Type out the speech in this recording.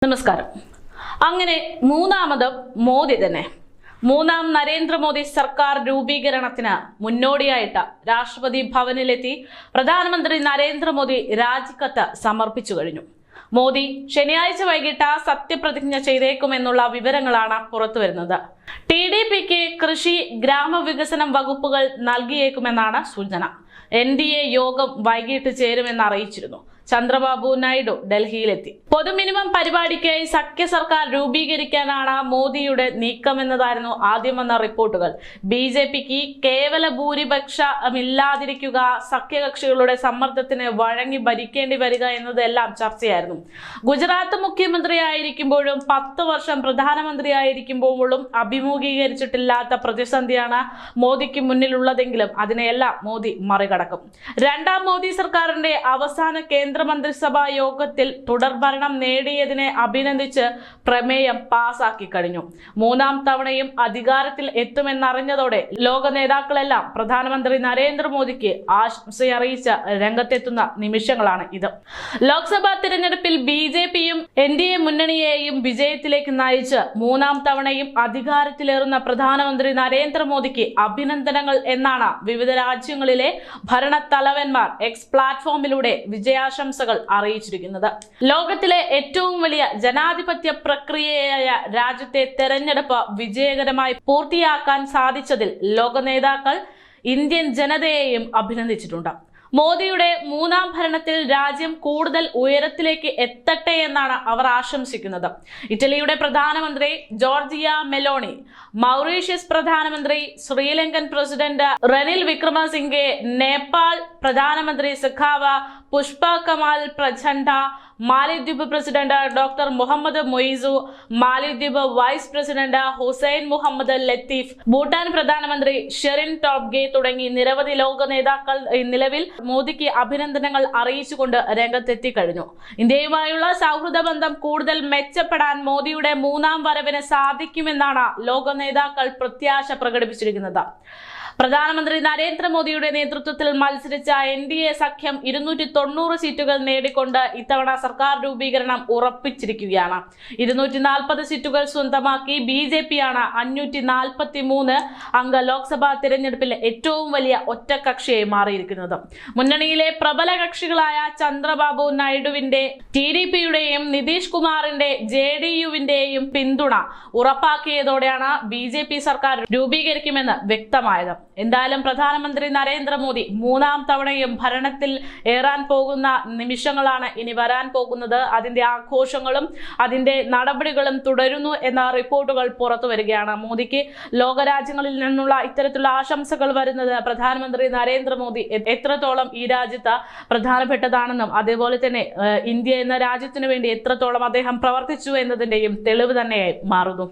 നമസ്കാരം. അങ്ങനെ മൂന്നാമത് മോദി തന്നെ മൂന്നാം നരേന്ദ്രമോദി സർക്കാർ രൂപീകരണത്തിന് മുന്നോടിയായിട്ട് രാഷ്ട്രപതി ഭവനിലെത്തി പ്രധാനമന്ത്രി നരേന്ദ്രമോദി രാജിക്കത്ത് സമർപ്പിച്ചു കഴിഞ്ഞു. മോദി ശനിയാഴ്ച വൈകിട്ട് സത്യപ്രതിജ്ഞ ചെയ്തേക്കുമെന്നുള്ള വിവരങ്ങളാണ് പുറത്തുവരുന്നത്. TDPക്ക് കൃഷി ഗ്രാമവികസനം വകുപ്പുകൾ നൽകിയേക്കുമെന്നാണ് സൂചന. NDA യോഗം വൈകിട്ട് ചേരുമെന്ന് അറിയിച്ചിരുന്നു. ചന്ദ്രബാബു നായിഡു ഡൽഹിയിലെത്തി. പൊതുമിനിമം പരിപാടിക്കായി സഖ്യ സർക്കാർ രൂപീകരിക്കാനാണ് മോദിയുടെ നീക്കമെന്നതായിരുന്നു ആദ്യം വന്ന റിപ്പോർട്ടുകൾ. BJPക്ക് കേവല ഭൂരിപക്ഷമില്ലാതിരിക്കുക, സഖ്യകക്ഷികളുടെ സമ്മർദ്ദത്തിന് വഴങ്ങി ഭരിക്കേണ്ടി വരിക എന്നതെല്ലാം ചർച്ചയായിരുന്നു. ഗുജറാത്ത് മുഖ്യമന്ത്രിയായിരിക്കുമ്പോഴും 10 വർഷം പ്രധാനമന്ത്രിയായിരിക്കുമ്പോഴും അഭിമുഖീകരിച്ചിട്ടില്ലാത്ത പ്രതിസന്ധിയാണ് മോദിക്ക് മുന്നിലുള്ളതെങ്കിലും അതിനെയെല്ലാം മോദി മറികടക്കും. രണ്ടാം മോദി സർക്കാരിന്റെ അവസാന കേന്ദ്രമന്ത്രിസഭാ യോഗത്തിൽ തുടർഭരണം നേടിയതിനെ അഭിനന്ദിച്ച് പ്രമേയം പാസാക്കി കഴിഞ്ഞു. മൂന്നാം തവണയും അധികാരത്തിൽ എത്തുമെന്നറിഞ്ഞതോടെ ലോക നേതാക്കളെല്ലാം പ്രധാനമന്ത്രി നരേന്ദ്രമോദിക്ക് ആശംസയറിയിച്ച രംഗത്തെത്തുന്ന നിമിഷങ്ങളാണ് ഇത്. ലോക്സഭാ തിരഞ്ഞെടുപ്പിൽ BJPയും NDA മുന്നണിയെയും വിജയത്തിലേക്ക് നയിച്ച് മൂന്നാം തവണയും അധികാരത്തിലേറുന്ന പ്രധാനമന്ത്രി നരേന്ദ്രമോദിക്ക് അഭിനന്ദനങ്ങൾ എന്നാണ് വിവിധ രാജ്യങ്ങളിലെ ഭരണത്തലവന്മാർ X പ്ലാറ്റ്ഫോമിലൂടെ വിജയാശംസകൾ അറിയിച്ചിരിക്കുന്നത്. ലോകത്തിലെ ഏറ്റവും വലിയ ജനാധിപത്യ പ്രക്രിയയായ രാജ്യത്തെ തെരഞ്ഞെടുപ്പ് വിജയകരമായി പൂർത്തിയാക്കാൻ സാധിച്ചതിൽ ലോക നേതാക്കൾ ഇന്ത്യൻ ജനതയെയും അഭിനന്ദിച്ചിട്ടുണ്ട്. മോദിയുടെ മൂന്നാം ഭരണത്തിൽ രാജ്യം കൂടുതൽ ഉയരത്തിലേക്ക് എത്തട്ടെ എന്നാണ് അവർ ആശംസിക്കുന്നത്. ഇറ്റലിയുടെ പ്രധാനമന്ത്രി ജോർജിയ മെലോണി, മൗറീഷ്യസ് പ്രധാനമന്ത്രി, ശ്രീലങ്കൻ പ്രസിഡന്റ് റനിൽ വിക്രമസിംഗെ, നേപ്പാൾ പ്രധാനമന്ത്രി സഖാവ പുഷ്പ കമാൽ പ്രചണ്ഡ, മാലിദ്വീപ് പ്രസിഡന്റ് ഡോക്ടർ മുഹമ്മദ് മൊയ്സു, മാലിദ്വീപ് വൈസ് പ്രസിഡന്റ് ഹുസൈൻ മുഹമ്മദ് ലത്തീഫ്, ഭൂട്ടാൻ പ്രധാനമന്ത്രി ഷെറിൻ ടോബ്ഗെ തുടങ്ങി നിരവധി ലോക നേതാക്കൾ നിലവിൽ മോദിക്ക് അഭിനന്ദനങ്ങൾ അറിയിച്ചുകൊണ്ട് രംഗത്തെത്തി കഴിഞ്ഞു. ഇന്ത്യയുമായുള്ള സൗഹൃദ ബന്ധം കൂടുതൽ മെച്ചപ്പെടാൻ മോദിയുടെ മൂന്നാം വരവിന് സാധിക്കുമെന്നാണ് ലോക നേതാക്കൾ പ്രത്യാശ പ്രകടിപ്പിച്ചിരിക്കുന്നത്. പ്രധാനമന്ത്രി നരേന്ദ്രമോദിയുടെ നേതൃത്വത്തിൽ മത്സരിച്ച NDA സഖ്യം 290 സീറ്റുകൾ നേടിക്കൊണ്ട് ഇത്തവണ സർക്കാർ രൂപീകരണം ഉറപ്പിച്ചിരിക്കുകയാണ്. 240 സീറ്റുകൾ സ്വന്തമാക്കി BJPയാണ് 543 അംഗ ലോക്സഭാ തിരഞ്ഞെടുപ്പിൽ ഏറ്റവും വലിയ ഒറ്റക്കക്ഷിയായി മാറിയിരിക്കുന്നത്. മുന്നണിയിലെ പ്രബല കക്ഷികളായ ചന്ദ്രബാബു നായിഡുവിന്റെ TDPയുടെയും നിതീഷ് കുമാറിന്റെ JDUവിന്റെയും പിന്തുണ ഉറപ്പാക്കിയതോടെയാണ് BJP സർക്കാർ രൂപീകരിക്കുമെന്ന് വ്യക്തമായത്. എന്തായാലും പ്രധാനമന്ത്രി നരേന്ദ്രമോദി മൂന്നാം തവണയും ഭരണത്തിൽ ഏറാൻ പോകുന്ന നിമിഷങ്ങളാണ് ഇനി വരാൻ പോകുന്നത്. അതിന്റെ ആഘോഷങ്ങളും അതിന്റെ നടപടികളും തുടരുന്നു എന്ന റിപ്പോർട്ടുകൾ പുറത്തു വരികയാണ്. മോദിക്ക് ലോകരാജ്യങ്ങളിൽ നിന്നുള്ള ഇത്തരത്തിലുള്ള ആശംസകൾ വരുന്നത് പ്രധാനമന്ത്രി നരേന്ദ്രമോദി എത്രത്തോളം ഈ രാജ്യത്ത് പ്രധാനപ്പെട്ടതാണെന്നും അതേപോലെ തന്നെ ഇന്ത്യ എന്ന രാജ്യത്തിനു വേണ്ടി എത്രത്തോളം അദ്ദേഹം പ്രവർത്തിച്ചു എന്നതിന്റെയും തെളിവ് തന്നെയായി മാറുന്നു.